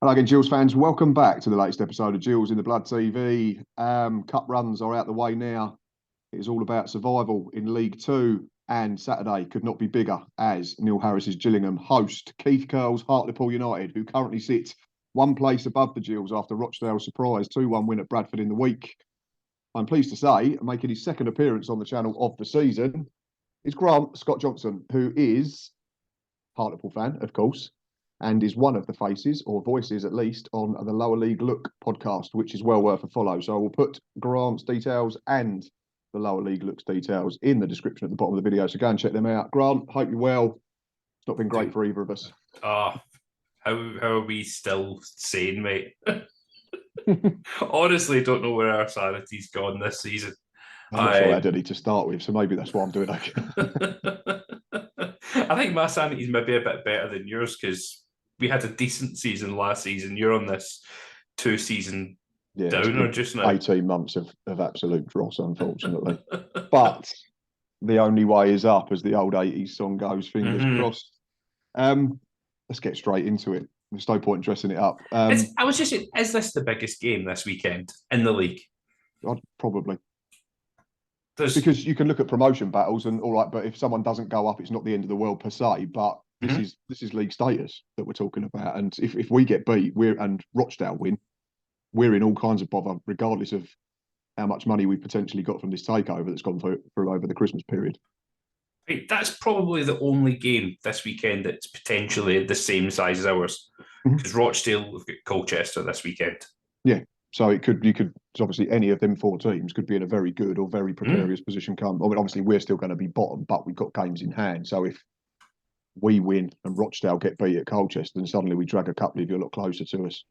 Hello again, Gills fans. Welcome back to the latest episode of Gills in the Blood TV. Cup runs are out the way now. It is all about survival in League Two, and Saturday could not be bigger as Neil Harris's Gillingham host Keith Curle's Hartlepool United, who currently sit one place above the Gills after Rochdale's surprise 2-1 win at Bradford in the week. I'm pleased to say, making his second appearance on the channel of the season, is Grant Scott Johnson, who is a Hartlepool fan, of course, and is one of the faces, or voices at least, on the Lower League Look podcast, which is well worth a follow. So I will put Grant's details and the Lower League Look's details in the description at the bottom of the video, so go and check them out. Grant, hope you're well. It's not been great for either of us. How are we still sane, mate? Honestly, don't know where our sanity's gone this season. I'm not sure I had any to start with, so maybe that's why I'm doing okay. I think my sanity's maybe a bit better than yours because we had a decent season last season. You're on this two-season downer just now. 18 months of absolute dross, unfortunately. But the only way is up, as the old 80s song goes, fingers crossed. Let's get straight into it. There's no point in dressing it up. I was just saying, is this the biggest game this weekend in the league? Probably. Because you can look at promotion battles and all right, but if someone doesn't go up, it's not the end of the world per se. But this is league status that we're talking about. And if we get beat, and Rochdale win, we're in all kinds of bother, regardless of how much money we potentially got from this takeover that's gone through over the Christmas period. That's probably the only game this weekend that's potentially the same size as ours. Because Rochdale have got Colchester this weekend. Yeah. So you could obviously any of them four teams could be in a very good or very precarious position come. I mean, obviously we're still going to be bottom, but we've got games in hand. So if we win and Rochdale get beat at Colchester, then suddenly we drag a couple of you a lot closer to us.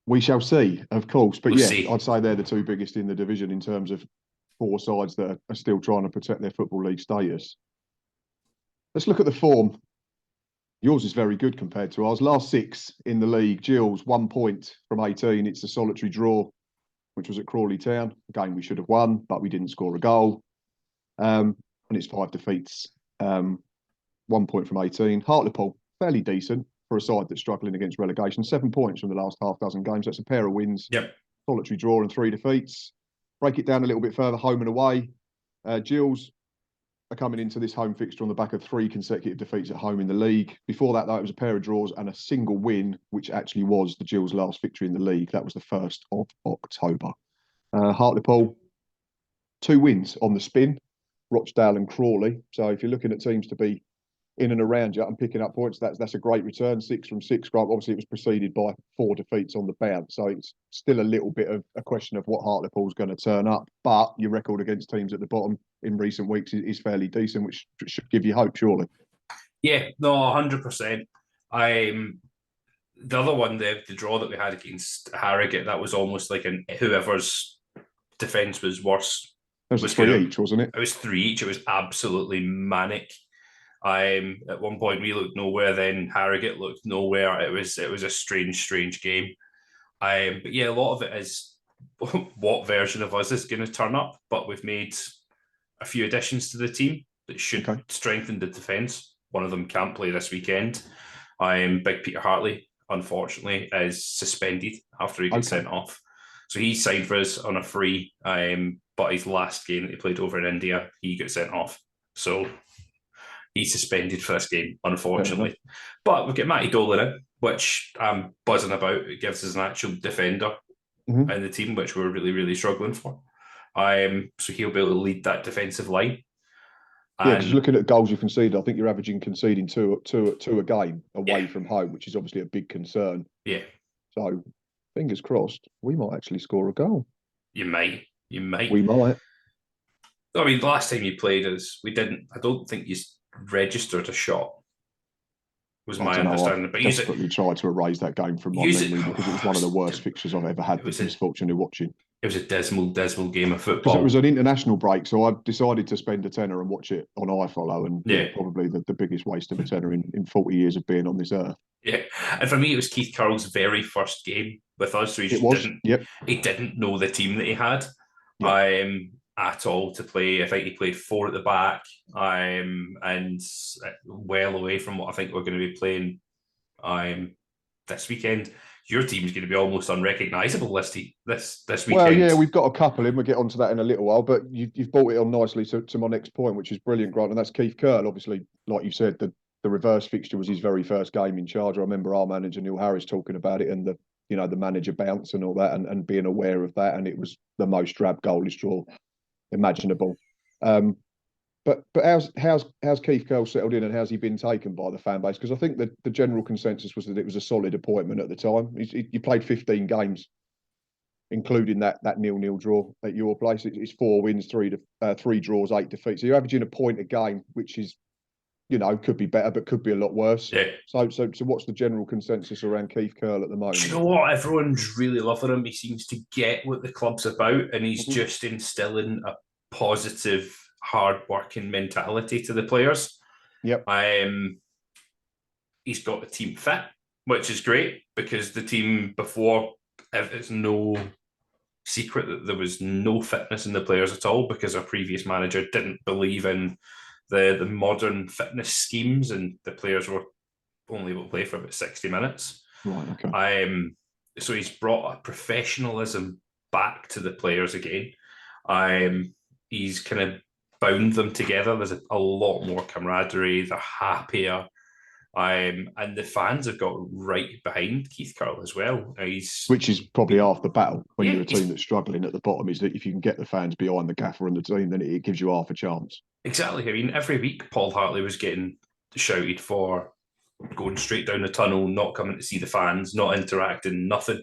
We shall see, of course. But we'll see. I'd say they're the two biggest in the division in terms of four sides that are still trying to protect their Football League status. Let's look at the form. Yours is very good compared to ours. Last six in the league. Gills, 1 point from 18. It's a solitary draw, which was at Crawley Town. A game we should have won, but we didn't score a goal. And it's 5 defeats. 1 point from 18. Hartlepool, fairly decent for a side that's struggling against relegation. 7 points from the last half dozen games. That's a pair of wins. Yep. Solitary draw and 3 defeats. Break it down a little bit further, home and away. Gills are coming into this home fixture on the back of 3 consecutive defeats at home in the league. Before that, though, it was a pair of draws and a single win, which actually was the Gills' last victory in the league. That was the 1st of October. Hartlepool, 2 wins on the spin, Rochdale and Crawley. So if you're looking at teams to be in and around you and picking up points, that's a great return. 6 from 6. Obviously, it was preceded by 4 defeats on the bounce. So it's still a little bit of a question of what Hartlepool's going to turn up. But your record against teams at the bottom in recent weeks is fairly decent, which should give you hope, surely. Yeah, no, 100%. The other one, the draw that we had against Harrogate, that was almost like whoever's defence was worse. It was 3 each, wasn't it? It was 3 each. It was absolutely manic. At one point we looked nowhere, then Harrogate looked nowhere. It was a strange game. But yeah, a lot of it is what version of us is going to turn up. But we've made a few additions to the team that should strengthen the defence. One of them can't play this weekend. Big Peter Hartley, unfortunately, is suspended after he got sent off. So he signed for us on a free, but his last game that he played over in India, he got sent off. So he's suspended for this game, unfortunately. But we've got Matty Dole in it, which I'm buzzing about. It gives us an actual defender in the team, which we're really, really struggling for. So he'll be able to lead that defensive line. Yeah, because looking at goals you conceded, I think you're averaging conceding two a game away from home, which is obviously a big concern. Yeah. So fingers crossed, we might actually score a goal. You might. We might. I mean, the last time you played us, we didn't. I don't think you registered a shot. Was my understanding. But desperately tried to erase that game from my memory because it was one of the worst fixtures I've ever had the misfortune of watching. It was a dismal game of football. It was an international break, so I decided to spend a tenner and watch it on iFollow, and probably the biggest waste of a tenner in 40 years of being on this earth. Yeah, and for me, it was Keith Curle's very first game with us, so he didn't know the team that he had at all to play. I think he played 4 at the back, and well away from what I think we're going to be playing This weekend. Your team's going to be almost unrecognisable this Well, weekend. yeah, we've got a couple in. We'll get onto that in a little while. But you've brought it on nicely to my next point, which is brilliant, Grant. And that's Keith Curle. Obviously, like you said, the reverse fixture was his very first game in charge. I remember our manager, Neil Harris, talking about it and the manager bounce and all that and being aware of that. And it was the most drab goalless draw imaginable. But how's Keith Curle settled in and how's he been taken by the fan base? Because I think that the general consensus was that it was a solid appointment at the time. He played 15 games, including that 0-0 draw at your place. It's 4 wins, 3 draws, 8 defeats. So you're averaging a point a game, which is, could be better, but could be a lot worse. Yeah. So what's the general consensus around Keith Curle at the moment? Do you know what? Everyone's really loving him. He seems to get what the club's about, and he's just instilling a positive, hard-working mentality to the players. Yep. He's got the team fit, which is great because the team before, it's no secret that there was no fitness in the players at all because our previous manager didn't believe in the modern fitness schemes, and the players were only able to play for about 60 minutes. Right. Okay. So he's brought a professionalism back to the players again. He's kind of bound them together. There's a lot more camaraderie. They're happier. And the fans have got right behind Keith Curle as well. Which is probably half the battle when you're a team that's struggling at the bottom, is that if you can get the fans behind the gaffer and the team, then it gives you half a chance. Exactly. I mean, every week Paul Hartley was getting shouted for going straight down the tunnel, not coming to see the fans, not interacting, nothing.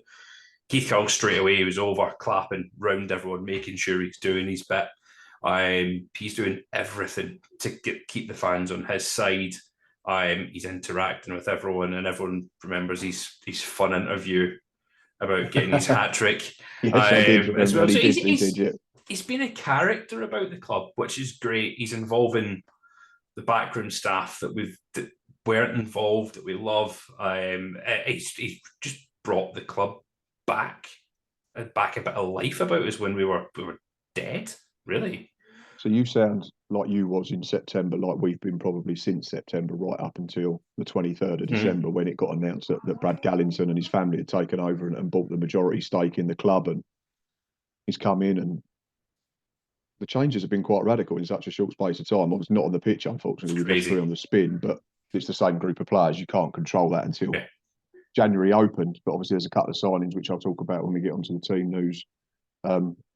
Keith Curle straight away was over, clapping round everyone, making sure he's doing his bit. He's doing everything to keep the fans on his side. He's interacting with everyone, and everyone remembers his fun interview about getting his hat trick. Yes, well. He's been a character about the club, which is great. He's involving the backroom staff that weren't involved, that we love. He's just brought the club back a bit of life about us when we were dead, really. So you sound like you was in September, like we've been probably since September, right up until the 23rd of December, when it got announced that Brad Gallinson and his family had taken over and bought the majority stake in the club, and he's come in, and the changes have been quite radical in such a short space of time. I was not on the pitch, unfortunately, with us 3 on the spin, but it's the same group of players. You can't control that until January opened. But obviously, there's a couple of signings which I'll talk about when we get onto the team news.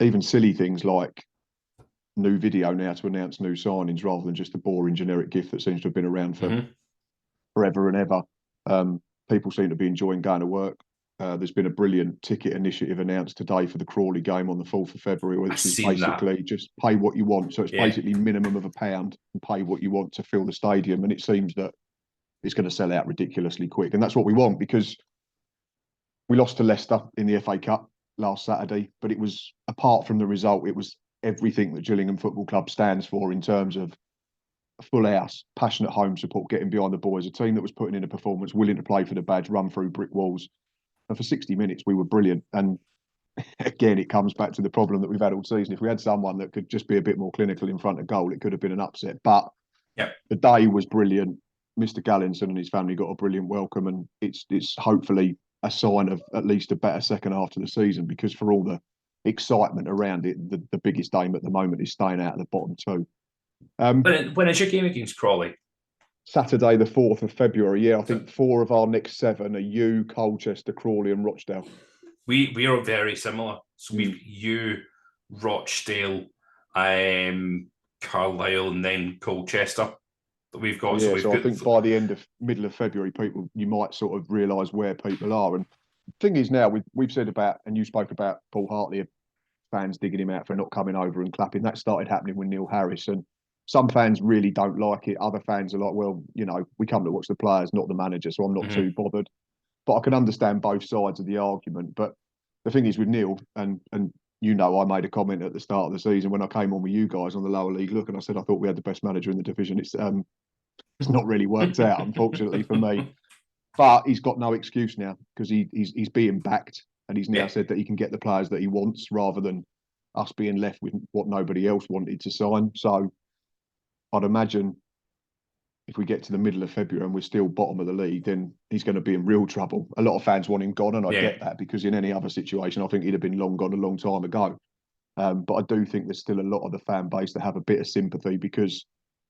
Even silly things like new video now to announce new signings rather than just the boring generic gift that seems to have been around for forever and ever. People seem to be enjoying going to work. There's been a brilliant ticket initiative announced today for the Crawley game on the 4th of February, which is basically just pay what you want. So it's basically minimum of £1 and pay what you want to fill the stadium. And it seems that it's going to sell out ridiculously quick. And that's what we want, because we lost to Leicester in the FA Cup last Saturday. But it was, apart from the result, it was everything that Gillingham Football Club stands for in terms of a full house, passionate home support, getting behind the boys, a team that was putting in a performance, willing to play for the badge, run through brick walls. And for 60 minutes, we were brilliant. And again, it comes back to the problem that we've had all season. If we had someone that could just be a bit more clinical in front of goal, it could have been an upset. But the day was brilliant. Mr. Gallinson and his family got a brilliant welcome, and it's hopefully a sign of at least a better second half to the season, because for all the excitement around it, the biggest aim at the moment is staying out of the bottom 2. When is your game against Crawley? Saturday, the 4th of February. Yeah, I think 4 of our next 7 are you, Colchester, Crawley, and Rochdale. We are very similar. So we've you, Rochdale, Carlisle, and then Colchester that we've got. Yeah, so I think by the middle of February, you might sort of realise where people are. And the thing is now, we've said about, and you spoke about Paul Hartley, fans digging him out for not coming over and clapping. That started happening with Neil Harris, and some fans really don't like it. Other fans are like, well, we come to watch the players, not the manager, so I'm not too bothered. But I can understand both sides of the argument. But the thing is with Neil, and I made a comment at the start of the season when I came on with you guys on the lower league look, and I said I thought we had the best manager in the division. It's not really worked out, unfortunately, for me. But he's got no excuse now, because he's being backed, and he's now said that he can get the players that he wants rather than us being left with what nobody else wanted to sign. So I'd imagine if we get to the middle of February and we're still bottom of the league, then he's going to be in real trouble. A lot of fans want him gone, and I get that, because in any other situation, I think he'd have been long gone a long time ago. But I do think there's still a lot of the fan base that have a bit of sympathy, because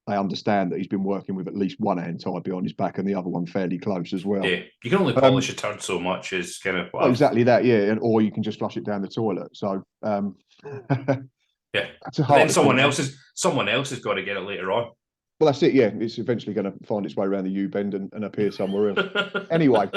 they understand that he's been working with at least one hand tied behind his back and the other one fairly close as well. Yeah, you can only polish a turd so much, is kind of well, exactly that, yeah, or you can just flush it down the toilet. So yeah, then someone else has got to get it later on. Well, that's it. Yeah, it's eventually going to find its way around the U bend and appear somewhere else. Anyway,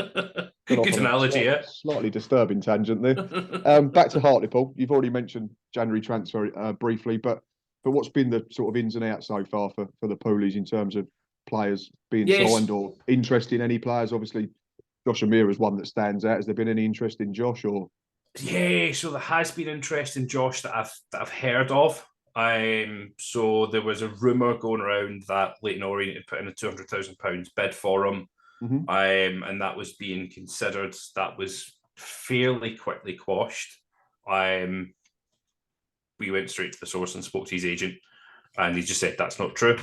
good analogy, yeah. Slightly disturbing tangent there. Back to Hartlepool. You've already mentioned January transfer briefly, but what's been the sort of ins and outs so far for the Poolies in terms of players being signed or interest in any players? Obviously, Josh Amir is one that stands out. Has there been any interest in Josh or? Yeah, so there has been interest in Josh that I've heard of. So there was a rumour going around that Leyton Orient had put in a £200,000 bid for him, and that was being considered. That was fairly quickly quashed. We went straight to the source and spoke to his agent, and he just said that's not true.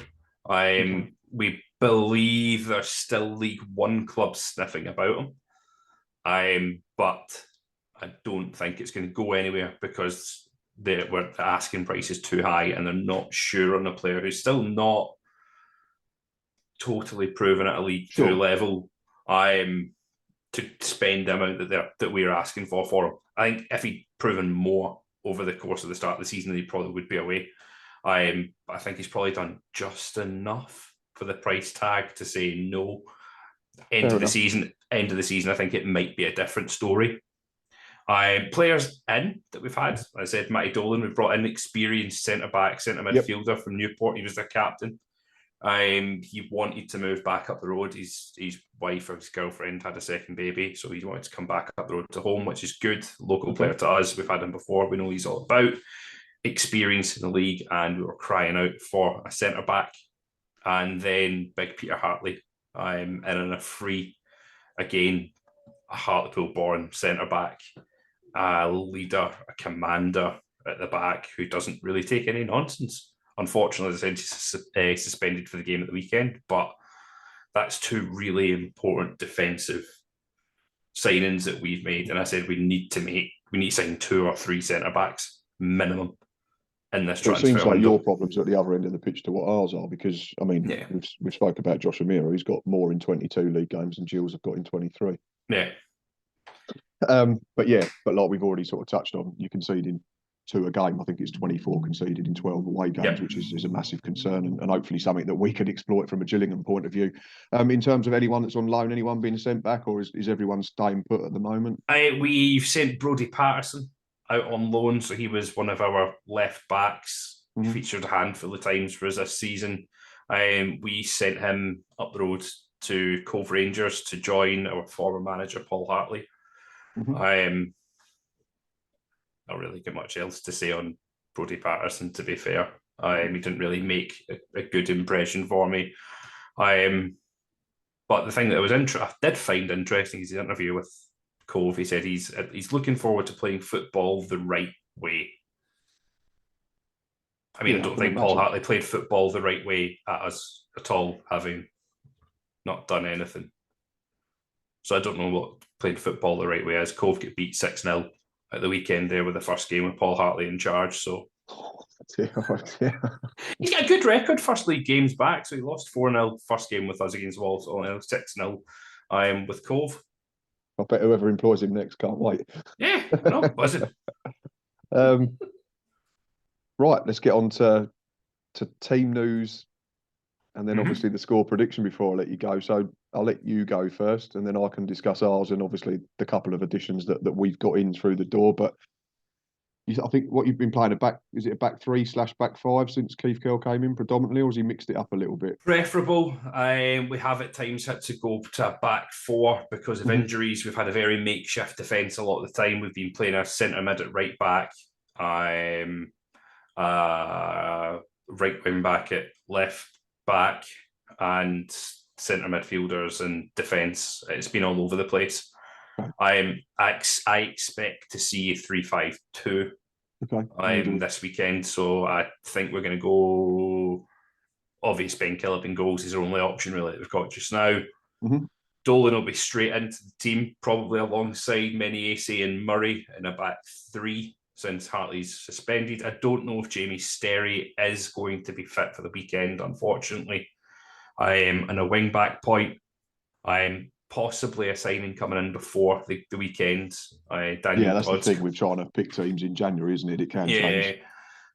We believe there's still League One clubs sniffing about him, but I don't think it's going to go anywhere, because the asking price is too high, and they're not sure on a player who's still not totally proven at a League Two level to spend the amount that we're asking for him. I think if he'd proven more over the course of the start of the season, he probably would be away. I think he's probably done just enough for the price tag to say no. End of the season, I think it might be a different story. Players in that we've had, I said, Matty Dolan, we've brought in experienced centre-back, centre midfielder from Newport. He was their captain. He wanted to move back up the road. His wife or his girlfriend had a second baby, so he wanted to come back up the road to home, which is good. Local player to us. We've had him before. We know he's all about experience in the league, and we were crying out for a centre-back. And then big Peter Hartley in on a free, again, a Hartlepool-born centre-back, a leader, a commander at the back who doesn't really take any nonsense. Unfortunately, he's suspended for the game at the weekend, but that's two really important defensive signings that we've made. And I said we need to sign 2 or 3 centre-backs minimum in this transfer. It seems like your problems are at the other end of the pitch to what ours are, because, I mean, we've spoke about Josh Amir. He's got more in 22 league games than Gills have got in 23. Yeah. But like we've already sort of touched on, you concede in 2 a game. I think it's 24 conceded in 12 away games, which is a massive concern, and hopefully something that we could exploit from a Gillingham point of view. In terms of anyone that's on loan, anyone being sent back, or is everyone staying put at the moment? We've sent Brodie Patterson out on loan, so he was one of our left backs. Featured a handful of times for us this season. We sent him up the road to Cove Rangers to join our former manager Paul Hartley. Not really got much else to say on Brodie Patterson, to be fair. He didn't really make a good impression for me. But the thing that I did find interesting is his interview with Cove. He said he's looking forward to playing football the right way. I mean, I don't think Paul Hartley played football the right way at us at all, having not done anything. So I don't know what playing football the right way is. Cove get beat 6-0 at the weekend there with the first game with Paul Hartley in charge. So he's got a good record first league games back. So he lost 4-0 first game with us against Walsall, 6-0 with Cove. I bet whoever employs him next can't wait. Yeah, I know, buzzing. Right, let's get on to team news, and then obviously the score prediction before I let you go. So I'll let you go first, and then I can discuss ours and obviously the couple of additions that we've got in through the door. But I think what you've been playing is it a back 3/back 5 since Keith Curle came in predominantly, or has he mixed it up a little bit? Preferable. We have at times had to go to a back 4 because of injuries. We've had a very makeshift defence a lot of the time. We've been playing a centre mid at right back, right wing back at left back, and centre midfielders and defence. It's been all over the place. I expect to see a 3-5-2 this weekend. So I think we're going to go obvious Ben Killip in goals is our only option really that we've got just now. Mm-hmm. Dolan will be straight into the team, probably alongside Meniace and Murray in a back three since Hartley's suspended. I don't know if Jamie Sterry is going to be fit for the weekend, unfortunately. And a wing back point, possibly a signing coming in before the weekend. Daniel That's Dodds. the thing with trying to pick teams in January, isn't it? It can change.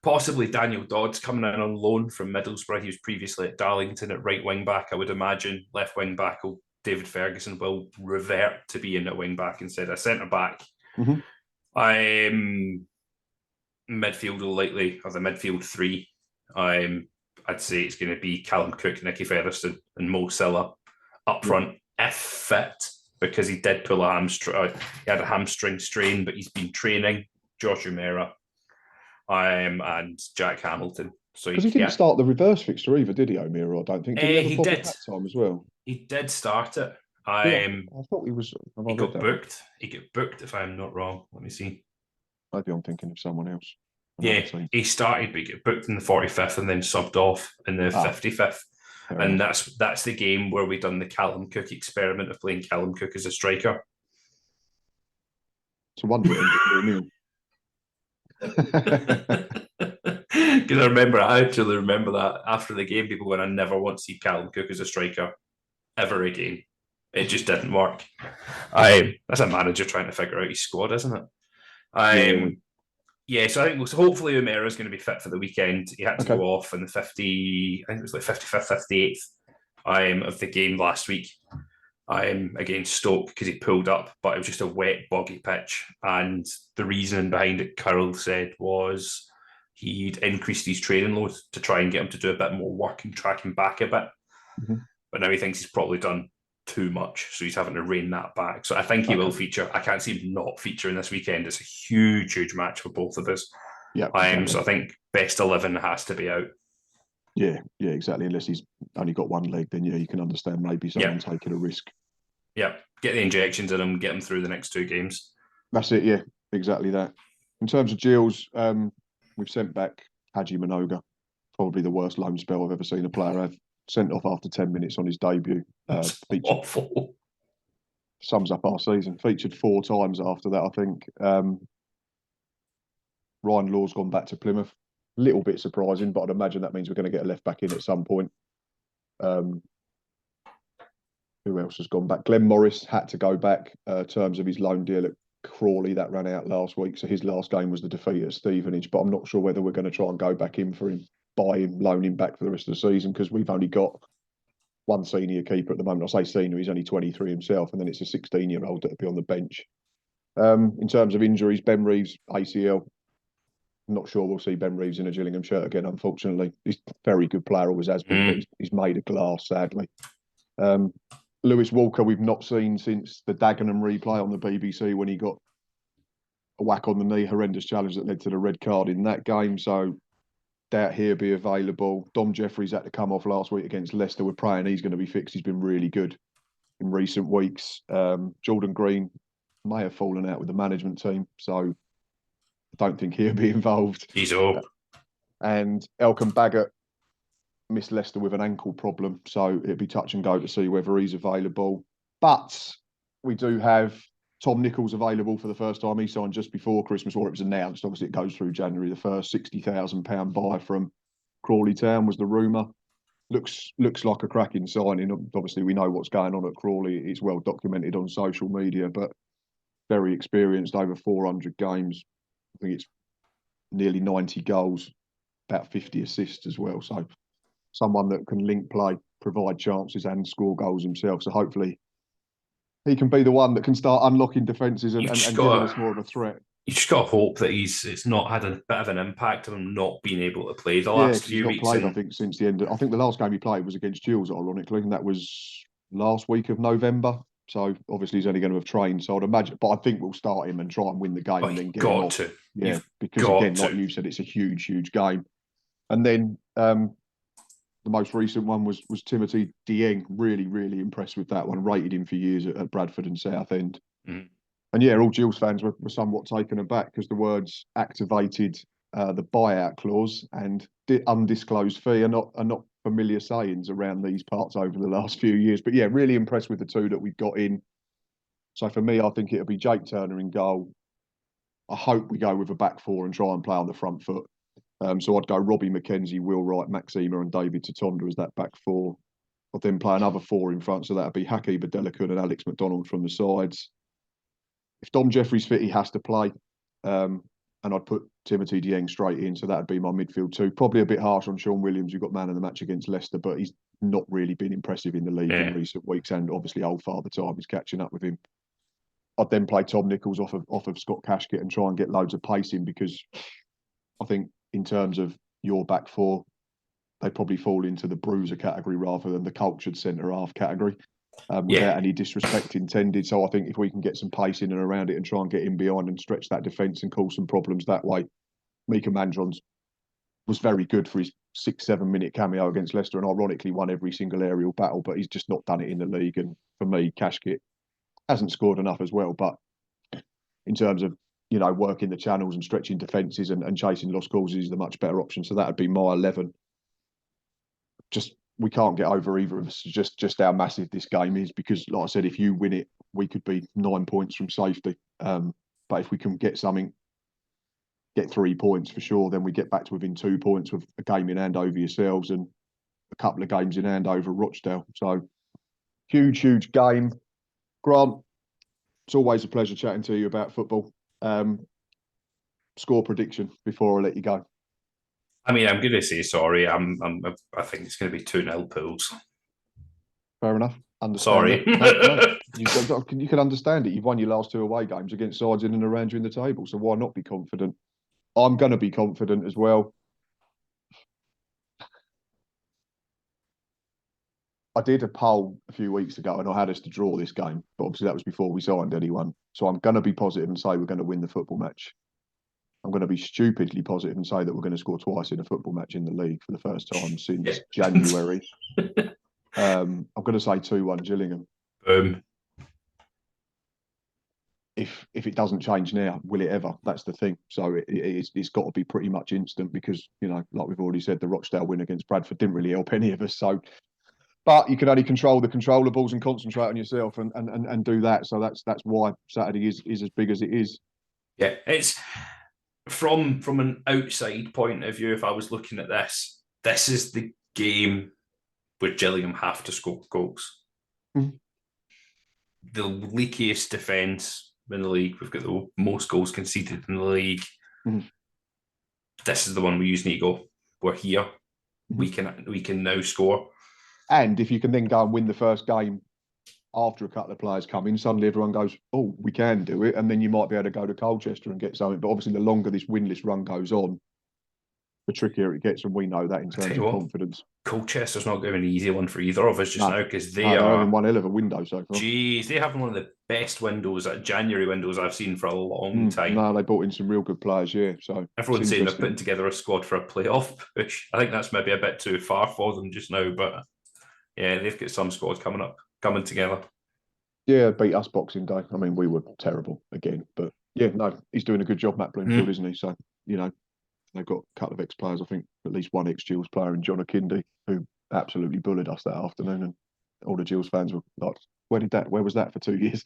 Possibly Daniel Dodds coming in on loan from Middlesbrough. He was previously at Darlington at right wing back. I would imagine left wing back David Ferguson will revert to being a wing back instead of centre back. Mm-hmm. Midfield will likely have the midfield three. I'd say it's going to be Callum Cook, Nicky Featherstone, and Mo Silla up front, if fit, because he did pull a hamstring. He had a hamstring strain, but he's been training. Josh Umera, and Jack Hamilton. So because he didn't start the reverse fixture either, did he, O'Meara? I don't think. Did he have a proper hat time as well? He did start it. I thought he was. He got booked. He got booked, if I'm not wrong. Let me see. Maybe I'm thinking of someone else. He started, but he got booked in the 45th and then subbed off in the 55th. And that's the game where we done the Callum Cook experiment of playing Callum Cook as a striker. It's a wonder it Because I actually remember that after the game, people went, I never want to see Callum Cook as a striker ever again. It just didn't work. That's a manager trying to figure out his squad, isn't it? So I think hopefully Umera is going to be fit for the weekend. He had to go off in the 55th, 58th of the game last week against Stoke because he pulled up, but it was just a wet, boggy pitch. And the reason behind it, Curle said, was he'd increased his training load to try and get him to do a bit more work and track him back a bit. Mm-hmm. But now he thinks he's probably done too much, so he's having to rein that back. So I think he will feature. I can't see him not featuring this weekend. It's a huge, huge match for both of us. So I think best 11 has to be out. Yeah, exactly. Unless he's only got one leg, then you can understand maybe someone taking a risk. Yeah, get the injections in him, get him through the next two games. That's it. Yeah, exactly that. In terms of Gills, we've sent back Haji Minoga, probably the worst loan spell I've ever seen a player have. Sent off after 10 minutes on his debut. Awful. Sums up our season. Featured 4 times after that, I think. Ryan Law's gone back to Plymouth. A little bit surprising, but I'd imagine that means we're going to get a left back in at some point. Who else has gone back? Glenn Morris had to go back terms of his loan deal at Crawley. That ran out last week. So his last game was the defeat at Stevenage. But I'm not sure whether we're going to try and go back in for him, buy him, loan him back for the rest of the season because we've only got one senior keeper at the moment. I say senior, he's only 23 himself, and then it's a 16-year-old that'll be on the bench. In terms of injuries, Ben Reeves, ACL. I'm not sure we'll see Ben Reeves in a Gillingham shirt again, unfortunately. He's a very good player, always has been, but he's made of glass, sadly. Lewis Walker, we've not seen since the Dagenham replay on the BBC when he got a whack on the knee, horrendous challenge that led to the red card in that game. So doubt he'll be available. Dom Jeffries had to come off last week against Leicester. We're praying he's going to be fixed. He's been really good in recent weeks. Jordan Green may have fallen out with the management team, so I don't think he'll be involved. He's up. And Elkan Baggott missed Leicester with an ankle problem, so it'd be touch and go to see whether he's available. But we do have Tom Nichols available for the first time. He signed just before Christmas, or it was announced. Obviously, it goes through January the 1st. £60,000 buy from Crawley Town was the rumour. Looks like a cracking signing. Obviously, we know what's going on at Crawley. It's well documented on social media, but very experienced, over 400 games. I think it's nearly 90 goals, about 50 assists as well. So someone that can link play, provide chances and score goals himself. So hopefully he can be the one that can start unlocking defences and giving us more of a threat. You just got to hope that it's not had a bit of an impact on him not being able to play the last few weeks. Played, I think, since the end. I think the last game he played was against Gills, ironically, and that was last week of November. So obviously he's only going to have trained. So I'd imagine, but I think we'll start him and try and win the game and then get him off. Yeah, because again, like you said, it's a huge, huge game. And then the most recent one was Timothy Dieng. Really, really impressed with that one. Rated him for years at Bradford and Southend. Mm. And yeah, all Gills fans were somewhat taken aback because the words activated the buyout clause and undisclosed fee are not familiar sayings around these parts over the last few years. But yeah, really impressed with the two that we've got in. So for me, I think it'll be Jake Turner in goal. I hope we go with a back four and try and play on the front foot. So I'd go Robbie McKenzie, Will Wright, Maxima and David Tatonda as that back four. I'd then play another four in front. So that'd be Haki Badelakun and Alex McDonald from the sides. If Dom Jeffrey's fit, he has to play. And I'd put Timothy Dieng straight in. So that'd be my midfield two. Probably a bit harsh on Sean Williams, who got man of the match against Leicester, but he's not really been impressive in the league in recent weeks. And obviously, old father time is catching up with him. I'd then play Tom Nichols off of Scott Cashkett and try and get loads of pace in, because I think in terms of your back four, they probably fall into the bruiser category rather than the cultured centre half category, without any disrespect intended. So I think if we can get some pace in and around it and try and get in behind and stretch that defence and cause some problems that way. Mika Mandrons was very good for his 6-7 minute cameo against Leicester, and ironically won every single aerial battle, but he's just not done it in the league. And for me, Cashkett hasn't scored enough as well, but in terms of, you know, working the channels and stretching defences and chasing lost causes is the much better option. So that would be my 11. Just, we can't get over either of us just how massive this game is, because like I said, if you win it, we could be 9 points from safety. But if we can get 3 points for sure, then we get back to within 2 points with a game in hand over yourselves and a couple of games in hand over Rochdale. So huge game. Grant, it's always a pleasure chatting to you about football. Score prediction before I let you go. I mean, I'm going to say sorry. I think it's going to be 2-0 Pools. Fair enough. Sorry. No, you can understand it. You've won your last 2 away games against sides in and around you in the table, so why not be confident? I'm going to be confident as well. I did a poll a few weeks ago and I had us to draw this game, but obviously that was before we signed anyone. So I'm going to be positive and say we're going to win the football match. I'm going to be stupidly positive and say that we're going to score twice in a football match in the league for the first time since January. I'm going to say 2-1 Gillingham. Boom. If it doesn't change now, will it ever? That's the thing. So it's got to be pretty much instant, because, you know, like we've already said, the Rochdale win against Bradford didn't really help any of us. So, but you can only control the controllables and concentrate on yourself and do that. So that's why Saturday is as big as it is. Yeah, it's from an outside point of view. If I was looking at this is the game where Gillingham have to score goals. Mm-hmm. The leakiest defence in the league. We've got the most goals conceded in the league. Mm-hmm. This is the one we usually need to go. We're here. Mm-hmm. We can now score. And if you can then go and win the first game after a couple of players come in, suddenly everyone goes, oh, we can do it. And then you might be able to go to Colchester and get something. But obviously, the longer this winless run goes on, the trickier it gets. And we know that in terms of confidence. Colchester's not going to be an easy one for either of us just now, because they're having one hell of a window so far. Geez, they're having one of the best windows, January windows I've seen for a long time. No, they brought in some real good players, yeah. So everyone's saying they're putting together a squad for a playoff push. I think that's maybe a bit too far for them just now, but yeah, they've got some squad coming together. Yeah, beat us Boxing Day. I mean, we were terrible again, but yeah, no, he's doing a good job, Matt Bloomfield, isn't he? So, you know, they've got a couple of ex-players. I think at least one ex-Gills player in John Akindi, who absolutely bullied us that afternoon, and all the Gills fans were like, where was that for 2 years?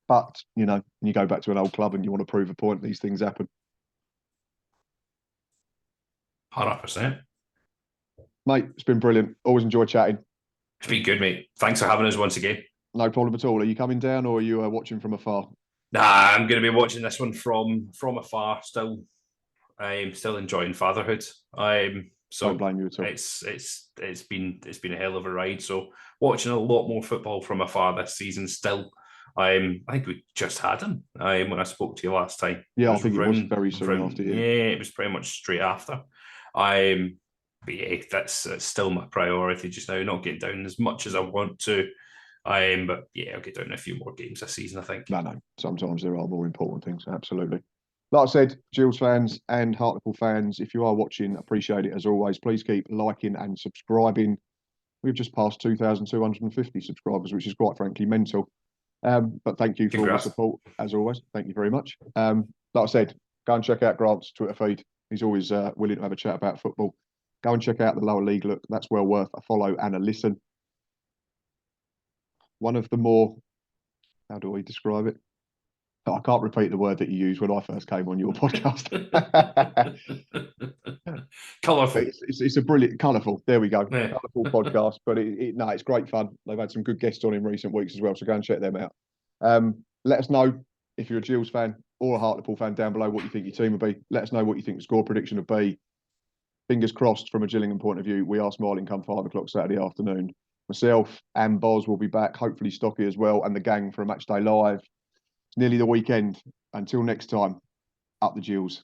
But, you know, you go back to an old club and you want to prove a point, these things happen. 100%. Mate, it's been brilliant. Always enjoy chatting. It's been good, mate. Thanks for having us once again. No problem at all. Are you coming down or are you watching from afar? Nah, I'm going to be watching this one from afar. I'm still enjoying fatherhood. So don't blame you at all. It's been a hell of a ride. So watching a lot more football from afar this season still. I think we just had him when I spoke to you last time. Yeah, I think it was very soon after. Yeah, it was pretty much straight after. But yeah, that's still my priority just now. Not getting down as much as I want to. But yeah, I'll get down a few more games this season, I think. No. Sometimes there are more important things. Absolutely. Like I said, Gills fans and Hartlepool fans, if you are watching, appreciate it as always. Please keep liking and subscribing. We've just passed 2,250 subscribers, which is quite frankly mental. But thank you for all the support, as always. Thank you very much. Like I said, go and check out Grant's Twitter feed. He's always willing to have a chat about football. Go and check out the lower league look. That's well worth a follow and a listen. One of the more, how do we describe it? I can't repeat the word that you used when I first came on your podcast. Colourful. It's a brilliant, colourful. There we go. Yeah. Colourful podcast. But no, it's great fun. They've had some good guests on in recent weeks as well. So go and check them out. Let us know if you're a Gills fan or a Hartlepool fan down below what you think your team will be. Let us know what you think the score prediction will be. Fingers crossed from a Gillingham point of view. We are smiling come 5 o'clock Saturday afternoon. Myself and Boz will be back, hopefully Stocky as well, and the gang for a match day live. It's nearly the weekend. Until next time, up the Gills.